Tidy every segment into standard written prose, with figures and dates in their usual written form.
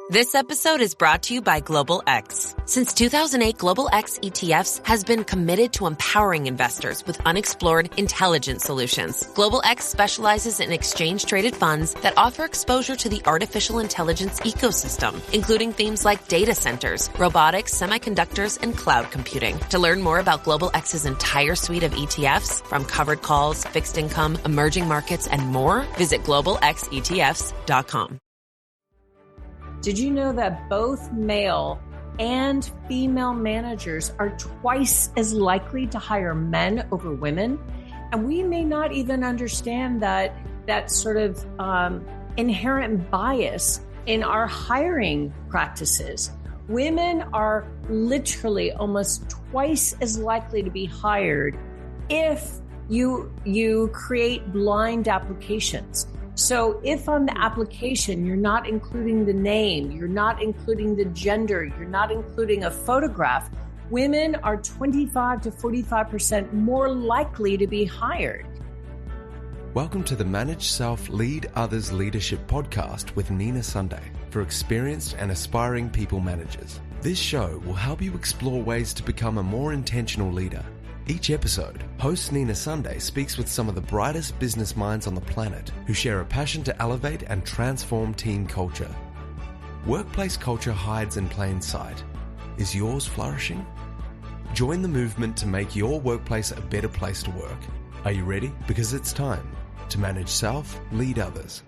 This episode is brought to you by Global X. Since 2008, Global X ETFs has been committed to empowering investors with unexplored, intelligent solutions. Global X specializes in exchange-traded funds that offer exposure to the artificial intelligence ecosystem, including themes like data centers, robotics, semiconductors, and cloud computing. To learn more about Global X's entire suite of ETFs, from covered calls, fixed income, emerging markets, and more, visit globalxetfs.com. Did you know that both male and female managers are twice as likely to hire men over women? And we may not even understand that sort of inherent bias in our hiring practices. Women are literally almost twice as likely to be hired if you create blind applications. So if on the application, you're not including the name, you're not including the gender, you're not including a photograph, women are 25 to 45% more likely to be hired. Welcome to the Manage Self, Lead Others Leadership podcast with Nina Sunday for experienced and aspiring people managers. This show will help you explore ways to become a more intentional leader. Each episode, host Nina Sunday speaks with some of the brightest business minds on the planet who share a passion to elevate and transform team culture. Workplace culture hides in plain sight. Is yours flourishing? Join the movement to make your workplace a better place to work. Are you ready? Because it's time to manage self, lead others.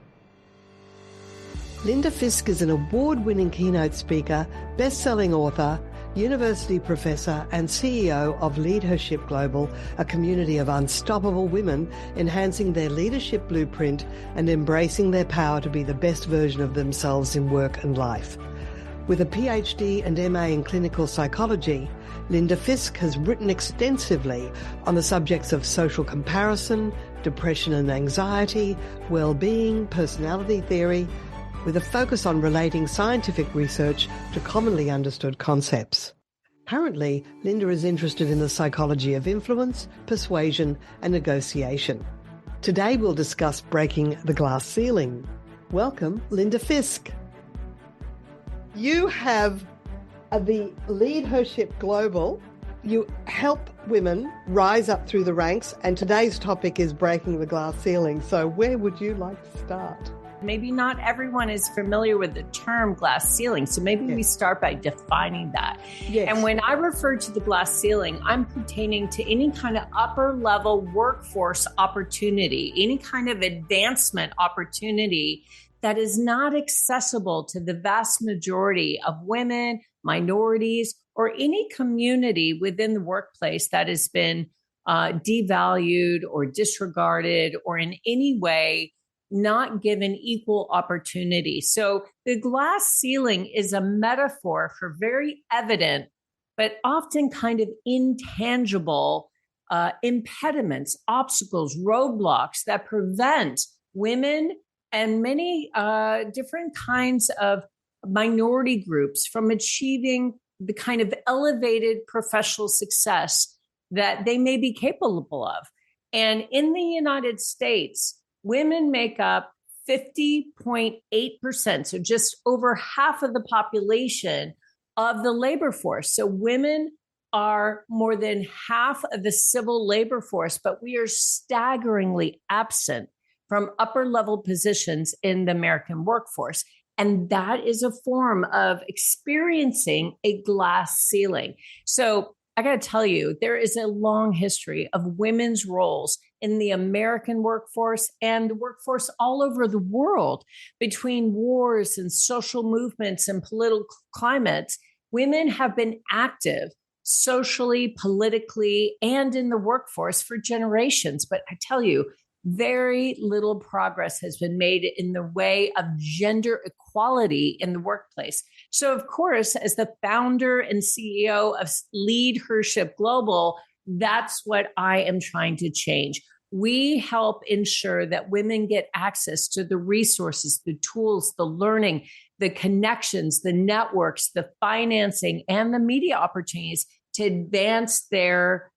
Linda Fisk is an award-winning keynote speaker, best-selling author, university professor and CEO of LeadHERship Global, a community of unstoppable women enhancing their leadership blueprint and embracing their power to be the best version of themselves in work and life. With a PhD and MA in clinical psychology, Linda Fisk has written extensively on the subjects of social comparison, depression and anxiety, well-being, personality theory, with a focus on relating scientific research to commonly understood concepts. Currently, Linda is interested in the psychology of influence, persuasion, and negotiation. Today we'll discuss breaking the glass ceiling. Welcome, Linda Fisk. You have the LeadHERship Global. You help women rise up through the ranks, and today's topic is breaking the glass ceiling. So where would you like to start? Maybe not everyone is familiar with the term glass ceiling, so maybe we start by defining that. Yes. And when I refer to the glass ceiling, I'm pertaining to any kind of upper level workforce opportunity, any kind of advancement opportunity that is not accessible to the vast majority of women, minorities, or any community within the workplace that has been devalued or disregarded or in any way not given equal opportunity. So the glass ceiling is a metaphor for very evident, but often kind of intangible impediments, obstacles, roadblocks that prevent women and many different kinds of minority groups from achieving the kind of elevated professional success that they may be capable of. And in the United States, women make up 50.8%, so just over half of the population of the labor force. So women are more than half of the civil labor force, but we are staggeringly absent from upper level positions in the American workforce. And that is a form of experiencing a glass ceiling. So I got to tell you, there is a long history of women's roles in the American workforce and the workforce all over the world. Between wars and social movements and political climates, women have been active socially, politically, and in the workforce for generations. But I tell you, very little progress has been made in the way of gender equality in the workplace. So, of course, as the founder and CEO of LeadHERship Global, that's what I am trying to change. We help ensure that women get access to the resources, the tools, the learning, the connections, the networks, the financing, and the media opportunities to advance their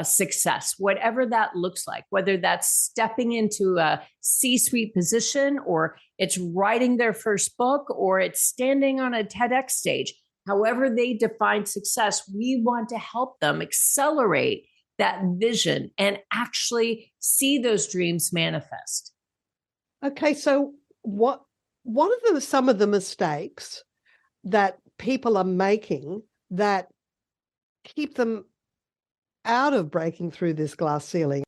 success, whatever that looks like, whether that's stepping into a C-suite position, or it's writing their first book, or it's standing on a TEDx stage. However they define success, we want to help them accelerate that vision and actually see those dreams manifest. Okay, so what are some of the mistakes that people are making that keep them out of breaking through this glass ceiling?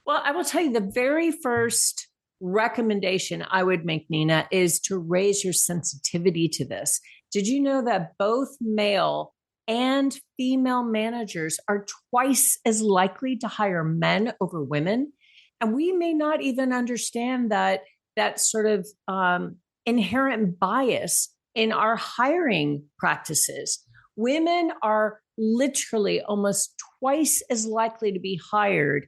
Well, I will tell you, the very first recommendation I would make, Nina, is to raise your sensitivity to this. Did you know that both male and female managers are twice as likely to hire men over women? And we may not even understand that sort of inherent bias in our hiring practices. Women are literally almost twice as likely to be hired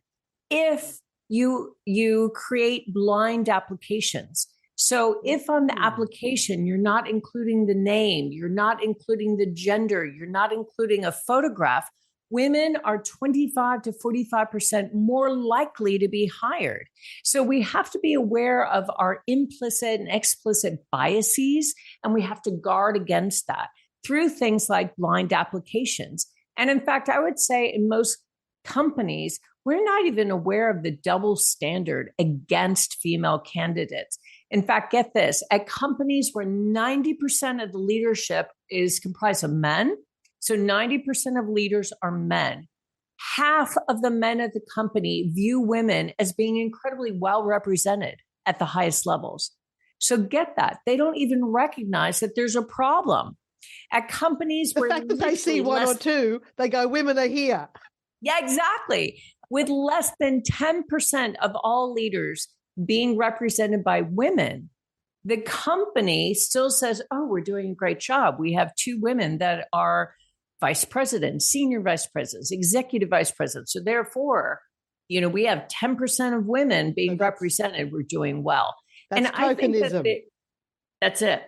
if you create blind applications. So if on the application, you're not including the name, you're not including the gender, you're not including a photograph, women are 25 to 45% more likely to be hired. So we have to be aware of our implicit and explicit biases, and we have to guard against that through things like blind applications. And in fact, I would say in most companies, we're not even aware of the double standard against female candidates. In fact, get this, at companies where 90% of the leadership is comprised of men, so 90% of leaders are men, half of the men at the company view women as being incredibly well represented at the highest levels. So get that. They don't even recognize that there's a problem. At companies where the fact that they see one or two, they go, women are here. Yeah, exactly. With less than 10% of all leaders being represented by women, the company still says, oh, we're doing a great job. We have 2 women that are vice presidents, senior vice presidents, executive vice presidents. So therefore, we have 10% of women being represented. We're doing well. That's and tokenism. I think that's it.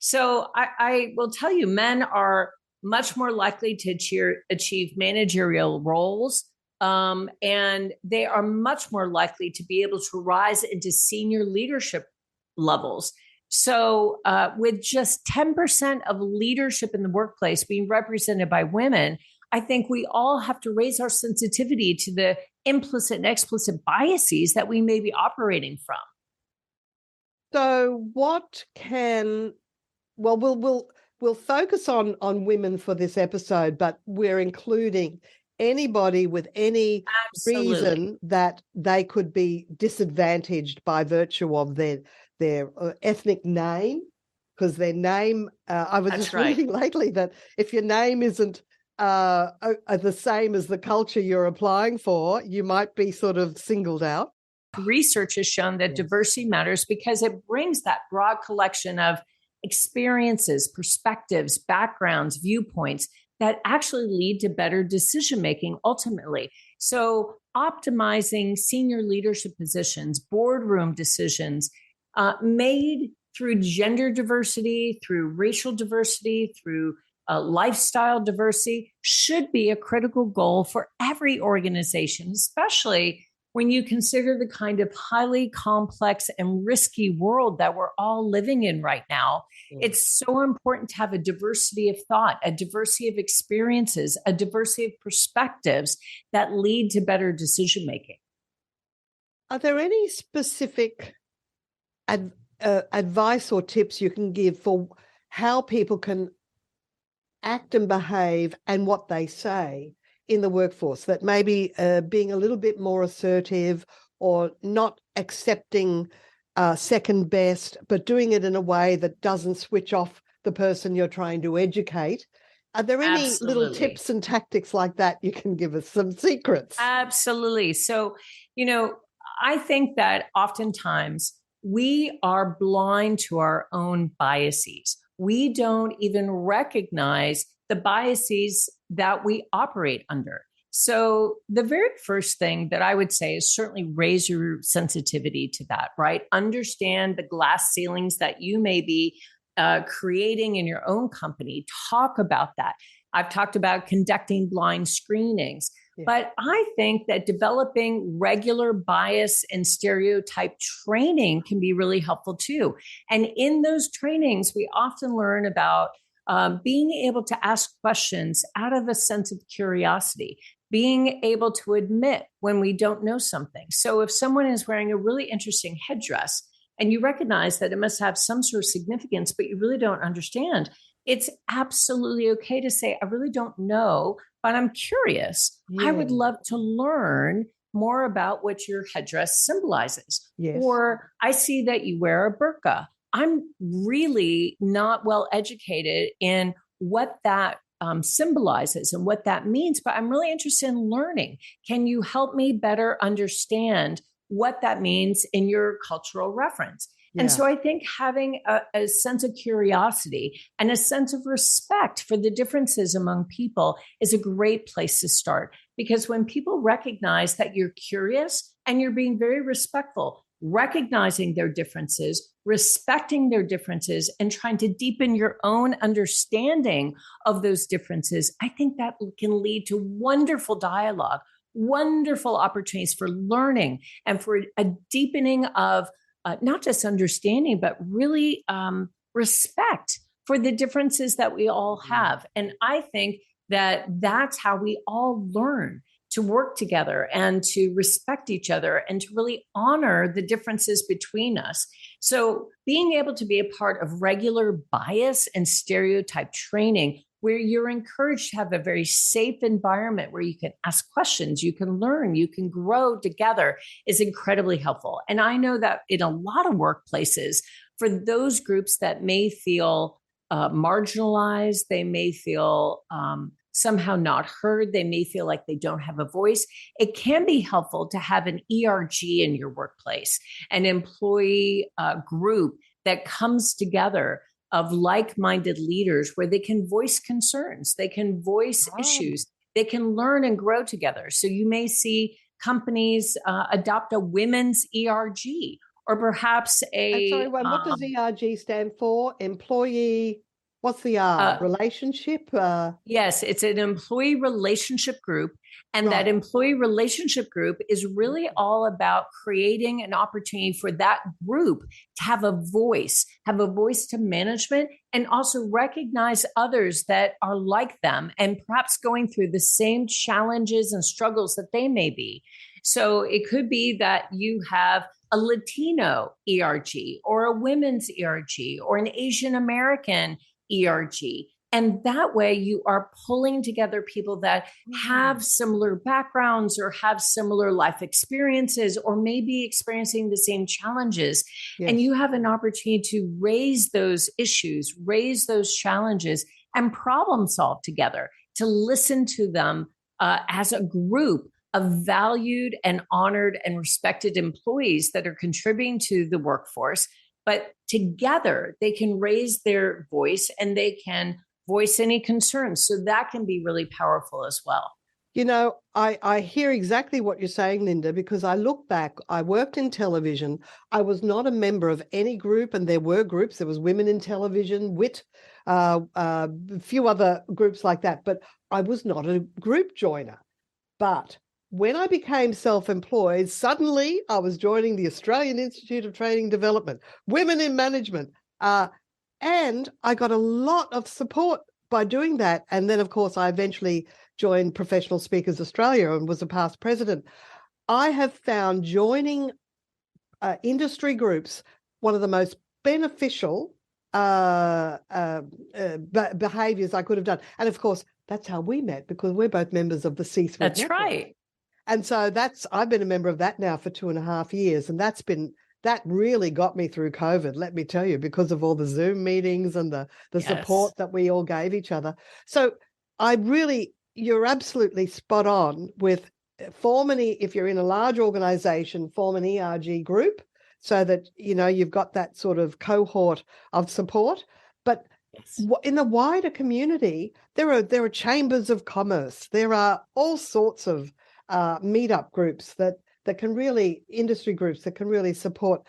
So I will tell you, men are much more likely to achieve managerial roles. And they are much more likely to be able to rise into senior leadership levels. So with just 10% of leadership in the workplace being represented by women, I think we all have to raise our sensitivity to the implicit and explicit biases that we may be operating from. So we'll focus on women for this episode, but we're including anybody with any reason that they could be disadvantaged by virtue of their ethnic name, because their name, I was just reading lately that if your name isn't the same as the culture you're applying for, you might be sort of singled out. Research has shown that diversity matters because it brings that broad collection of experiences, perspectives, backgrounds, viewpoints that actually lead to better decision-making ultimately. So optimizing senior leadership positions, boardroom decisions made through gender diversity, through racial diversity, through lifestyle diversity should be a critical goal for every organization, especially when you consider the kind of highly complex and risky world that we're all living in right now. It's so important to have a diversity of thought, a diversity of experiences, a diversity of perspectives that lead to better decision-making. Are there any specific advice or tips you can give for how people can act and behave and what they say in the workforce, that maybe being a little bit more assertive or not accepting second best, but doing it in a way that doesn't switch off the person you're trying to educate? Are there any little tips and tactics like that you can give us, some secrets? Absolutely. So, I think that oftentimes we are blind to our own biases. We don't even recognize the biases that we operate under. So the very first thing that I would say is certainly raise your sensitivity to that, right? Understand the glass ceilings that you may be creating in your own company. Talk about that. I've talked about conducting blind screenings. Yeah. But I think that developing regular bias and stereotype training can be really helpful too. And in those trainings, we often learn about being able to ask questions out of a sense of curiosity, being able to admit when we don't know something. So if someone is wearing a really interesting headdress and you recognize that it must have some sort of significance, but you really don't understand, it's absolutely okay to say, I really don't know, but I'm curious. Yeah. I would love to learn more about what your headdress symbolizes. Yes. Or I see that you wear a burqa. I'm really not well educated in what that symbolizes and what that means, but I'm really interested in learning. Can you help me better understand what that means in your cultural reference? Yeah. And so I think having a sense of curiosity and a sense of respect for the differences among people is a great place to start. Because when people recognize that you're curious and you're being very respectful, recognizing their differences, respecting their differences, and trying to deepen your own understanding of those differences, I think that can lead to wonderful dialogue, wonderful opportunities for learning and for a deepening of not just understanding, but really respect for the differences that we all have. And I think that that's how we all learn to work together and to respect each other and to really honor the differences between us. So being able to be a part of regular bias and stereotype training, where you're encouraged to have a very safe environment where you can ask questions, you can learn, you can grow together, is incredibly helpful. And I know that in a lot of workplaces, for those groups that may feel marginalized, they may feel somehow not heard, they may feel like they don't have a voice, it can be helpful to have an ERG in your workplace, an employee group that comes together of like-minded leaders where they can voice concerns, they can voice issues, they can learn and grow together. So you may see companies adopt a women's ERG, or perhaps what does ERG stand for? Employee, what's the R? Relationship? Yes, it's an employee relationship group. And that employee relationship group is really all about creating an opportunity for that group to have a voice to management, and also recognize others that are like them and perhaps going through the same challenges and struggles that they may be. So it could be that you have a Latino ERG or a women's ERG or an Asian American ERG. And that way you are pulling together people that have similar backgrounds or have similar life experiences or maybe experiencing the same challenges. Yes. And you have an opportunity to raise those issues, raise those challenges, and problem solve together, to listen to them as a group of valued and honored and respected employees that are contributing to the workforce. But together they can raise their voice and they can voice any concerns. So that can be really powerful as well. You know, I hear exactly what you're saying, Linda, because I look back, I worked in television. I was not a member of any group, and there were groups. There was Women in Television, WIT, a few other groups like that, but I was not a group joiner. But when I became self-employed, suddenly I was joining the Australian Institute of Training and Development, Women in Management, and I got a lot of support by doing that. And then, of course, I eventually joined Professional Speakers Australia and was a past president. I have found joining industry groups one of the most beneficial behaviors I could have done. And, of course, that's how we met, because we're both members of the C-Suite That's network. Right. And so I've been a member of that now for 2.5 years, and that really got me through COVID, let me tell you, because of all the Zoom meetings and the support that we all gave each other. So you're absolutely spot on with if you're in a large organization, form an ERG group so that, you've got that sort of cohort of support. But in the wider community, there are chambers of commerce. There are all sorts of meetup groups that can really, industry groups that can really support,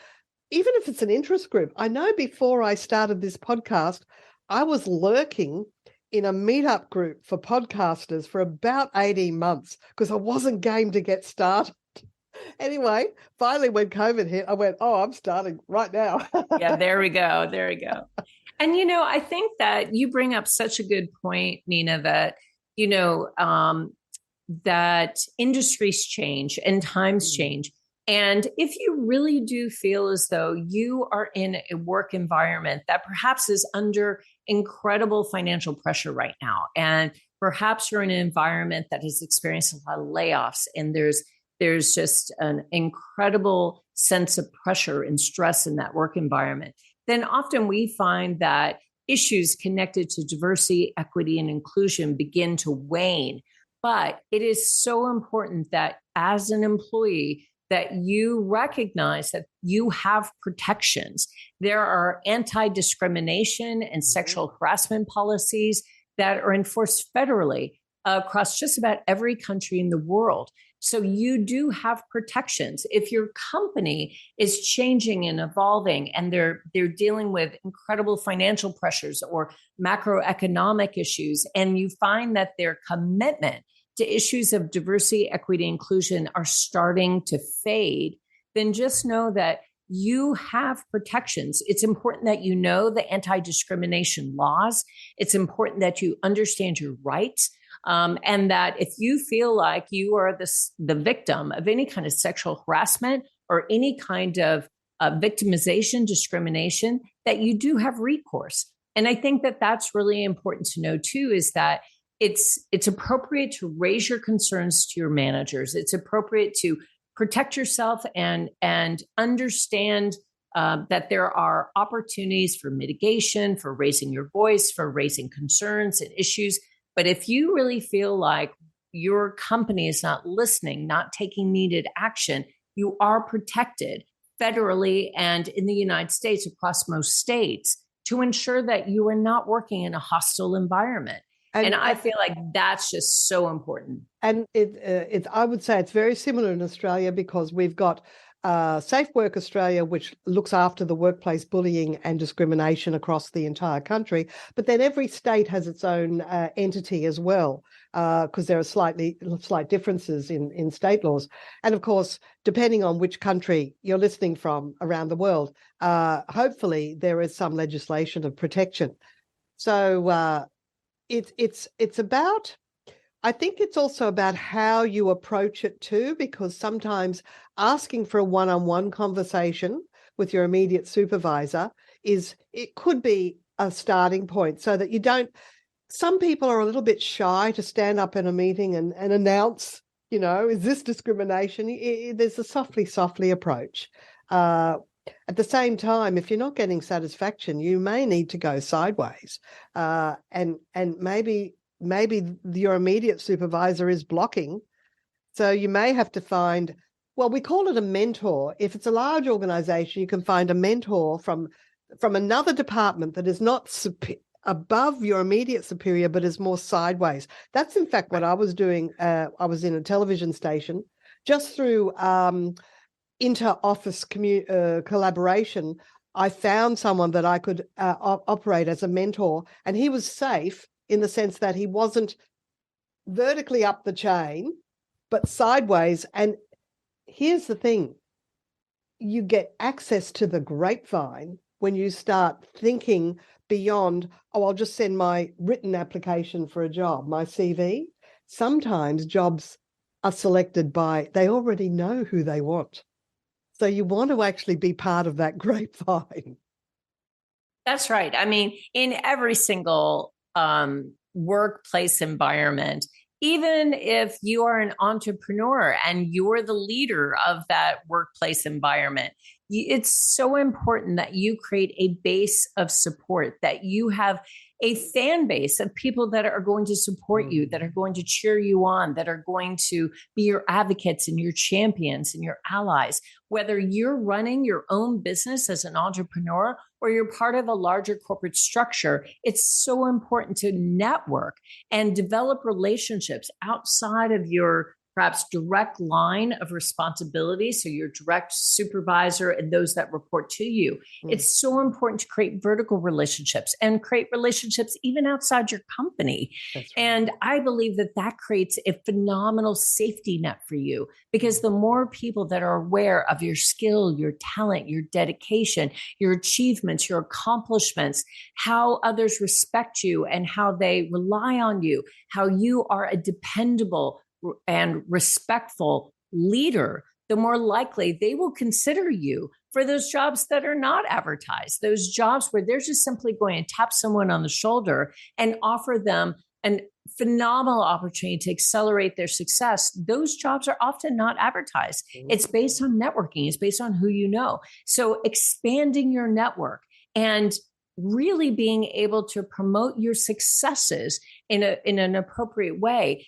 even if it's an interest group. I know before I started this podcast, I was lurking in a meetup group for podcasters for about 18 months because I wasn't game to get started. Anyway, finally, when COVID hit, I went, oh, I'm starting right now. Yeah, there we go. There we go. And, I think that you bring up such a good point, Nina, that, that industries change and times change. And if you really do feel as though you are in a work environment that perhaps is under incredible financial pressure right now, and perhaps you're in an environment that has experienced a lot of layoffs, and there's just an incredible sense of pressure and stress in that work environment, then often we find that issues connected to diversity, equity, and inclusion begin to wane. But it is so important that as an employee, that you recognize that you have protections. There are anti-discrimination and sexual harassment policies that are enforced federally across just about every country in the world. So you do have protections. If your company is changing and evolving and they're dealing with incredible financial pressures or macroeconomic issues, and you find that their commitment to issues of diversity, equity, inclusion are starting to fade, then just know that you have protections. It's important that you know the anti-discrimination laws. It's important that you understand your rights. And that if you feel like you are the victim of any kind of sexual harassment or any kind of victimization, discrimination, that you do have recourse. And I think that that's really important to know too, is that it's appropriate to raise your concerns to your managers. It's appropriate to protect yourself and understand that there are opportunities for mitigation, for raising your voice, for raising concerns and issues. But if you really feel like your company is not listening, not taking needed action, you are protected federally and in the United States across most states to ensure that you are not working in a hostile environment. And I feel like that's just so important. And I would say it's very similar in Australia because we've got Safe Work Australia, which looks after the workplace bullying and discrimination across the entire country. But then every state has its own entity as well, because there are slight differences in state laws. And of course, depending on which country you're listening from around the world, hopefully there is some legislation of protection. So it's about, I think it's also about how you approach it too, because sometimes asking for a one-on-one conversation with your immediate supervisor it could be a starting point so that you don't, some people are a little bit shy to stand up in a meeting and announce, is this discrimination? There's a softly approach. At the same time, if you're not getting satisfaction, you may need to go sideways, and maybe your immediate supervisor is blocking. So you may have to find, well, we call it a mentor. If it's a large organization, you can find a mentor from another department that is not above your immediate superior, but is more sideways. That's in fact what I was doing. I was in a television station just through inter-office collaboration. I found someone that I could operate as a mentor, and he was safe in the sense that he wasn't vertically up the chain, but sideways. And here's the thing, you get access to the grapevine when you start thinking beyond, I'll just send my written application for a job, my CV. Sometimes jobs are selected they already know who they want. So you want to actually be part of that grapevine. That's right. I mean, in every single workplace environment, even if you are an entrepreneur and you're the leader of that workplace environment, it's so important that you create a base of support, that you have a fan base of people that are going to support you, that are going to cheer you on, that are going to be your advocates and your champions and your allies. Whether you're running your own business as an entrepreneur or you're part of a larger corporate structure, it's so important to network and develop relationships outside of your perhaps direct line of responsibility, so your direct supervisor and those that report to you. It's so important to create vertical relationships and create relationships even outside your company. That's right. And I believe that that creates a phenomenal safety net for you, because the more people that are aware of your skill, your talent, your dedication, your achievements, your accomplishments, how others respect you and how they rely on you, how you are a dependable and respectful leader, the more likely they will consider you for those jobs that are not advertised, those jobs where they're just simply going to tap someone on the shoulder and offer them a phenomenal opportunity to accelerate their success. Those jobs are often not advertised. It's based on networking. It's based on who you know. So expanding your network and really being able to promote your successes in an appropriate way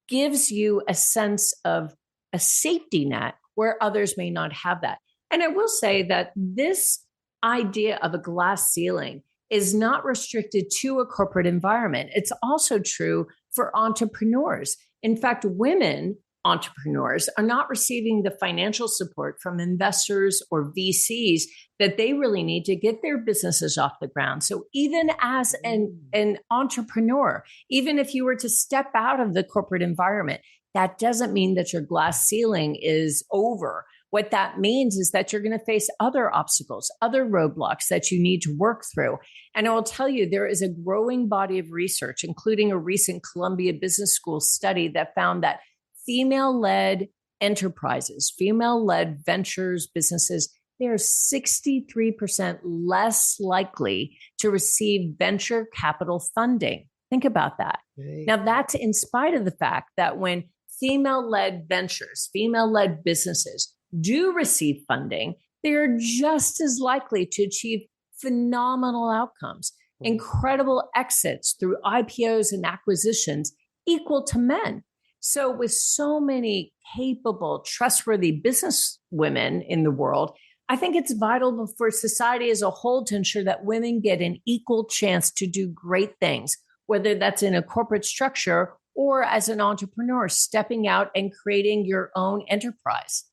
gives you a sense of a safety net where others may not have that. And I will say that this idea of a glass ceiling is not restricted to a corporate environment. It's also true for entrepreneurs. In fact, women entrepreneurs are not receiving the financial support from investors or VCs that they really need to get their businesses off the ground. So even as an entrepreneur, even if you were to step out of the corporate environment, that doesn't mean that your glass ceiling is over. What that means is that you're going to face other obstacles, other roadblocks that you need to work through. And I will tell you, there is a growing body of research, including a recent Columbia Business School study that found that female-led enterprises, female-led ventures, businesses, they're 63% less likely to receive venture capital funding. Think about that. Right. Now, that's in spite of the fact that when female-led ventures, female-led businesses do receive funding, they're just as likely to achieve phenomenal outcomes, incredible exits through IPOs and acquisitions equal to men. So with so many capable, trustworthy business women in the world, I think it's vital for society as a whole to ensure that women get an equal chance to do great things, whether that's in a corporate structure or as an entrepreneur, stepping out and creating your own enterprise.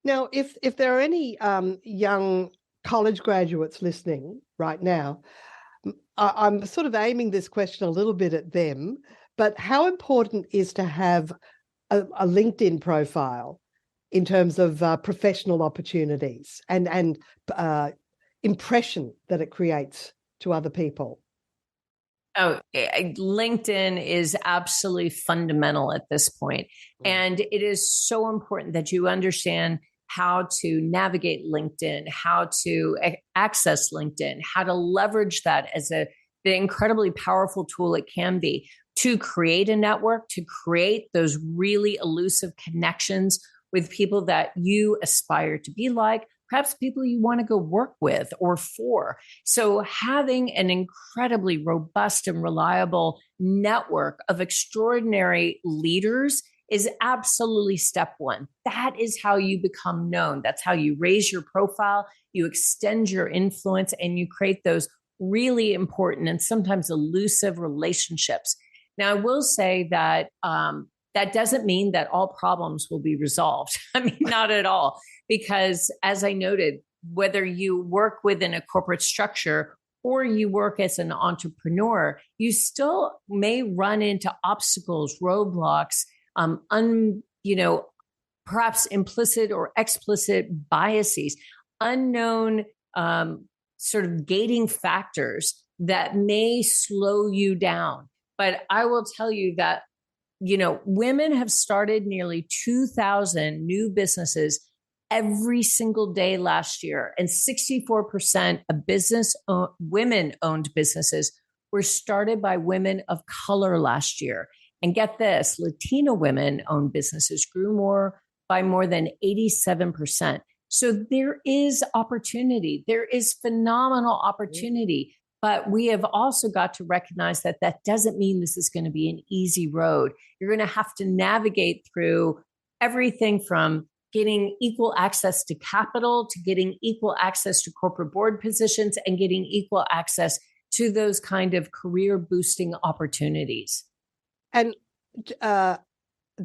Now, if there are any young college graduates listening right now, I'm sort of aiming this question a little bit at them, but how important is to have a LinkedIn profile in terms of professional opportunities and impression that it creates to other people? Oh, LinkedIn is absolutely fundamental at this point. And it is so important that you understand how to navigate LinkedIn, how to access LinkedIn, how to leverage that as the incredibly powerful tool it can be to create a network, to create those really elusive connections with people that you aspire to be like, perhaps people you want to go work with or for. So having an incredibly robust and reliable network of extraordinary leaders is absolutely step one. That is how you become known. That's how you raise your profile, you extend your influence, and you create those really important and sometimes elusive relationships. Now, I will say that that doesn't mean that all problems will be resolved. I mean, not at all. Because as I noted, whether you work within a corporate structure or you work as an entrepreneur, you still may run into obstacles, roadblocks, perhaps implicit or explicit biases, unknown sort of gating factors that may slow you down. But I will tell you that, women have started nearly 2,000 new businesses every single day last year. And 64% of women-owned businesses were started by women of color last year. And get this, Latino women-owned businesses grew by more than 87%. So there is opportunity. There is phenomenal opportunity. But we have also got to recognize that that doesn't mean this is going to be an easy road. You're going to have to navigate through everything from getting equal access to capital, to getting equal access to corporate board positions, and getting equal access to those kind of career boosting opportunities. And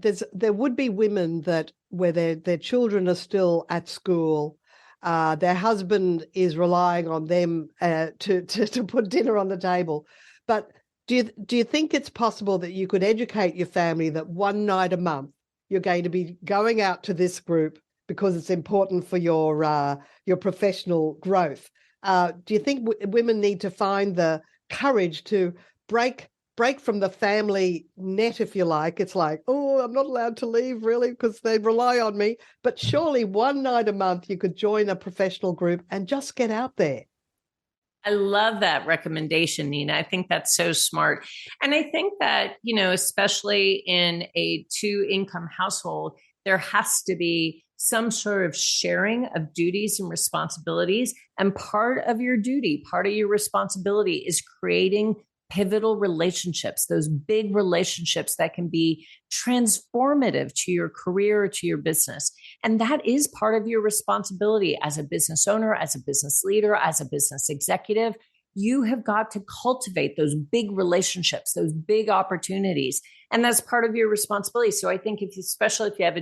there would be women that where their children are still at school, their husband is relying on them to put dinner on the table. But do you think it's possible that you could educate your family that one night a month you're going to be going out to this group because it's important for your professional growth? Do you think women need to find the courage to break from the family net, if you like? It's like, oh, I'm not allowed to leave really because they rely on me. But surely one night a month you could join a professional group and just get out there. I love that recommendation, Nina. I think that's so smart. And I think that, especially in a 2-income household, there has to be some sort of sharing of duties and responsibilities. And part of your duty, part of your responsibility is creating pivotal relationships, those big relationships that can be transformative to your career or to your business. And that is part of your responsibility as a business owner, as a business leader, as a business executive. You have got to cultivate those big relationships, those big opportunities. And that's part of your responsibility. So I think especially if you have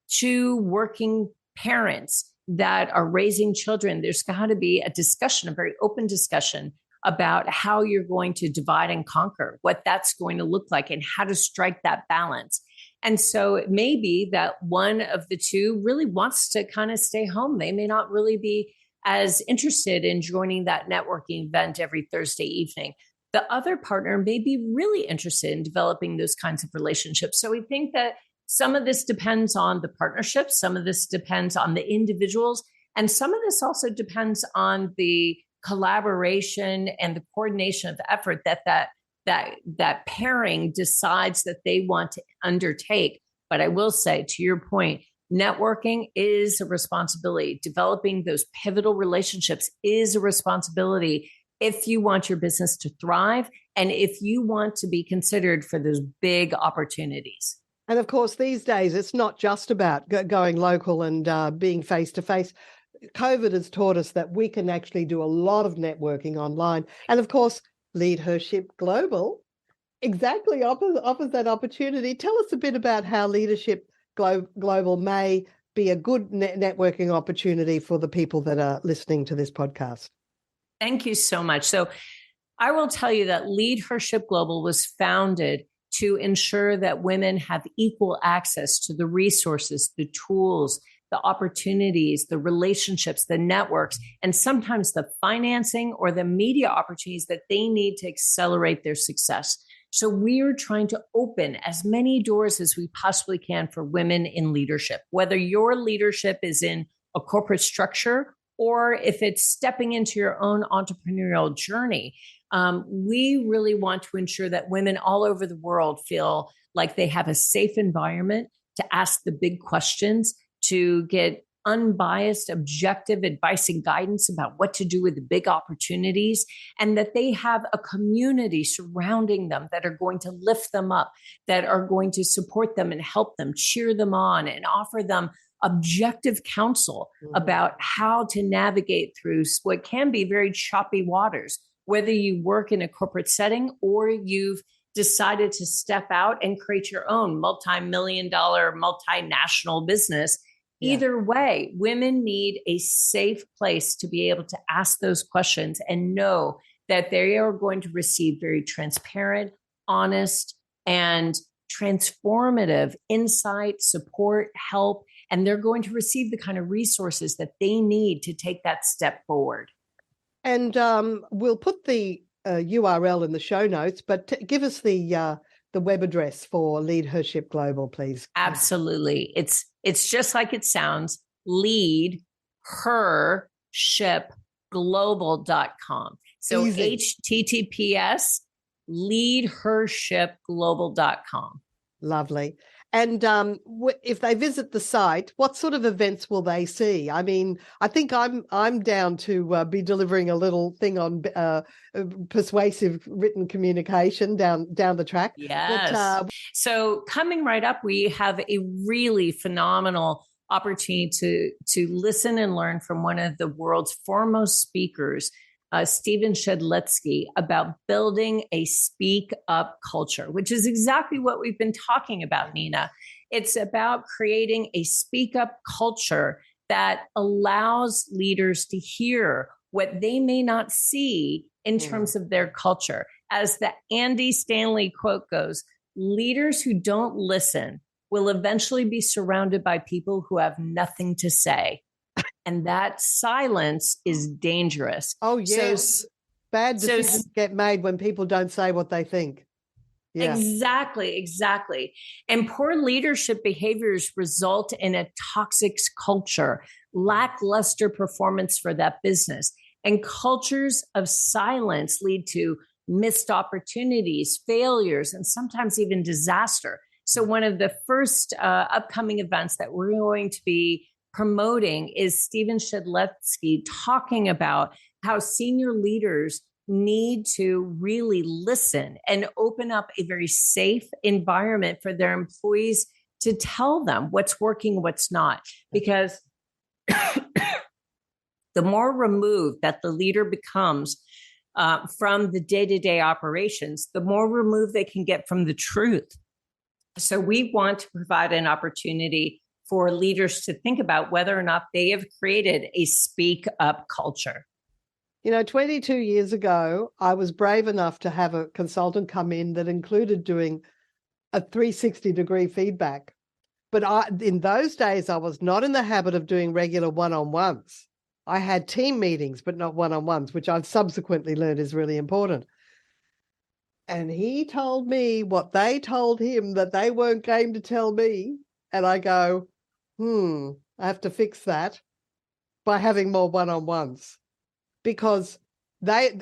two working parents that are raising children, there's got to be a discussion, a very open discussion about how you're going to divide and conquer, what that's going to look like, and how to strike that balance. And so it may be that one of the two really wants to kind of stay home. They may not really be as interested in joining that networking event every Thursday evening. The other partner may be really interested in developing those kinds of relationships. So we think that some of this depends on the partnership, some of this depends on the individuals, and some of this also depends on the collaboration and the coordination of the effort that pairing decides that they want to undertake. But I will say, to your point, networking is a responsibility. Developing those pivotal relationships is a responsibility if you want your business to thrive and if you want to be considered for those big opportunities. And of course, these days, it's not just about going local and being face-to-face. COVID has taught us that we can actually do a lot of networking online. And of course, LeadHERship Global exactly offers that opportunity. Tell us a bit about how LeadHERship Global may be a good networking opportunity for the people that are listening to this podcast. Thank you so much. So I will tell you that LeadHERship Global was founded to ensure that women have equal access to the resources, the tools, the opportunities, the relationships, the networks, and sometimes the financing or the media opportunities that they need to accelerate their success. So we're trying to open as many doors as we possibly can for women in leadership, whether your leadership is in a corporate structure or if it's stepping into your own entrepreneurial journey. We really want to ensure that women all over the world feel like they have a safe environment to ask the big questions, to get unbiased, objective advice and guidance about what to do with the big opportunities, and that they have a community surrounding them that are going to lift them up, that are going to support them and help them, cheer them on, and offer them objective counsel about how to navigate through what can be very choppy waters, whether you work in a corporate setting or you've decided to step out and create your own multi-million-dollar, multinational business. Yeah. Either way, women need a safe place to be able to ask those questions and know that they are going to receive very transparent, honest, and transformative insight, support, help, and they're going to receive the kind of resources that they need to take that step forward. And we'll put the URL in the show notes, but give us the web address for LeadHERship Global, please. Absolutely. It's just like it sounds, LeadHERshipGlobal.com. So easy. HTTPS LeadHERshipGlobal.com. Lovely. And if they visit the site, what sort of events will they see? I mean, I think I'm down to be delivering a little thing on persuasive written communication down the track. Yes. So coming right up, we have a really phenomenal opportunity to listen and learn from one of the world's foremost speakers Stephen Shedletsky, about building a speak up culture, which is exactly what we've been talking about, Nina. It's about creating a speak up culture that allows leaders to hear what they may not see in terms of their culture. As the Andy Stanley quote goes, leaders who don't listen will eventually be surrounded by people who have nothing to say. And that silence is dangerous. Oh, yes. Bad decisions get made when people don't say what they think. Yeah. Exactly. And poor leadership behaviors result in a toxic culture, lackluster performance for that business. And cultures of silence lead to missed opportunities, failures, and sometimes even disaster. So one of the first upcoming events that we're going to be promoting is Stephen Shedletsky talking about how senior leaders need to really listen and open up a very safe environment for their employees to tell them what's working, what's not. Because the more removed that the leader becomes from the day-to-day operations, the more removed they can get from the truth. So we want to provide an opportunity for leaders to think about whether or not they have created a speak up culture. 22 years ago, I was brave enough to have a consultant come in that included doing a 360-degree feedback. But in those days, I was not in the habit of doing regular one-on-ones. I had team meetings, but not one-on-ones, which I've subsequently learned is really important. And he told me what they told him that they weren't game to tell me. And I go, I have to fix that by having more one-on-ones. Because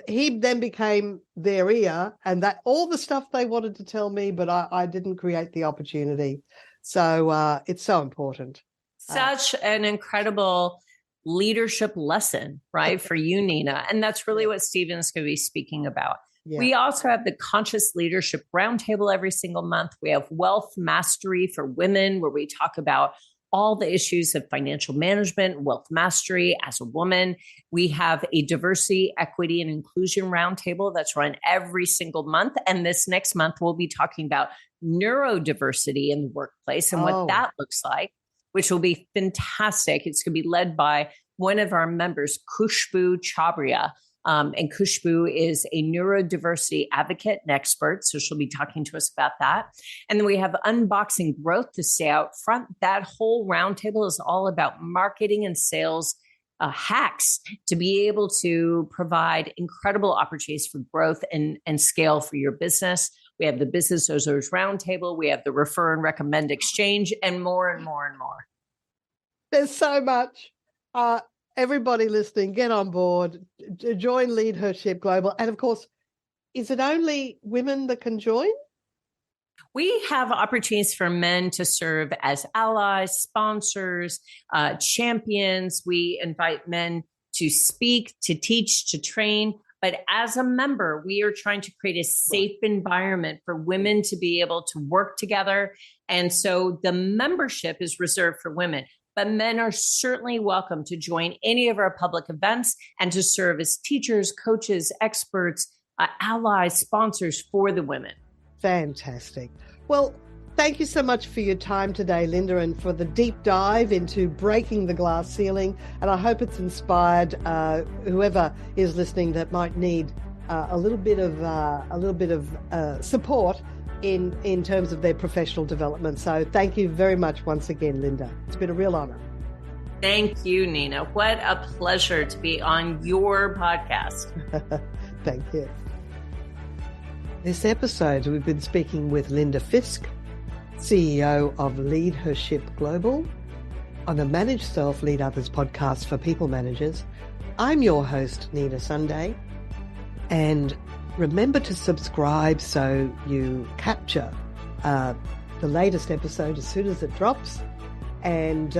he then became their ear, and that all the stuff they wanted to tell me, but I didn't create the opportunity. So it's so important. Such an incredible leadership lesson, right, for you, Nina. And that's really what Stephen's going to be speaking about. Yeah. We also have the Conscious Leadership Roundtable every single month. We have Wealth Mastery for Women, where we talk about all the issues of financial management, wealth mastery as a woman. We have a diversity, equity, and inclusion roundtable that's run every single month. And this next month, we'll be talking about neurodiversity in the workplace and what that looks like, which will be fantastic. It's going to be led by one of our members, Khushbu Chabria. And Khushbu is a neurodiversity advocate and expert, so she'll be talking to us about that. And then we have Unboxing Growth to stay out front. That whole roundtable is all about marketing and sales hacks to be able to provide incredible opportunities for growth and scale for your business. We have the Business Owners Roundtable. We have the Refer and Recommend Exchange, and more and more and more. There's so much. Everybody listening, get on board, join LeadHERship Global. And of course, is it only women that can join? We have opportunities for men to serve as allies, sponsors, champions. We invite men to speak, to teach, to train. But as a member, we are trying to create a safe environment for women to be able to work together. And so the membership is reserved for women. But men are certainly welcome to join any of our public events and to serve as teachers, coaches, experts, allies, sponsors for the women. Fantastic. Well, thank you so much for your time today, Linda, and for the deep dive into breaking the glass ceiling. And I hope it's inspired whoever is listening that might need a little bit of support in terms of their professional development. So thank you very much once again, Linda. It's been a real honor. Thank you, Nina. What a pleasure to be on your podcast. Thank you. This episode, we've been speaking with Linda Fisk, CEO of LeadHERship Global, on a Manage Self, Lead Others podcast for people managers. I'm your host, Nina Sunday, and remember to subscribe so you capture the latest episode as soon as it drops. And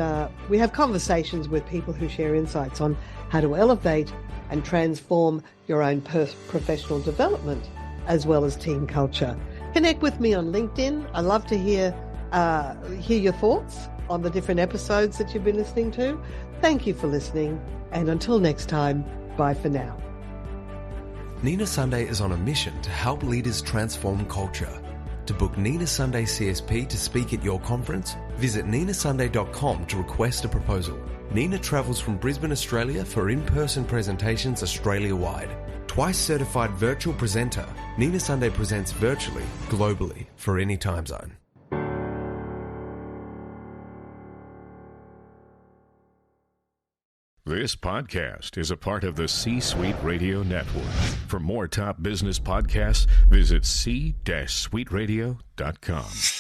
we have conversations with people who share insights on how to elevate and transform your own professional development as well as team culture. Connect with me on LinkedIn. I love to hear your thoughts on the different episodes that you've been listening to. Thank you for listening. And until next time, bye for now. Nina Sunday is on a mission to help leaders transform culture. To book Nina Sunday CSP to speak at your conference, visit ninasunday.com to request a proposal. Nina travels from Brisbane, Australia for in-person presentations Australia-wide. Twice certified virtual presenter, Nina Sunday presents virtually, globally, for any time zone. This podcast is a part of the C-Suite Radio Network. For more top business podcasts, visit c-suiteradio.com.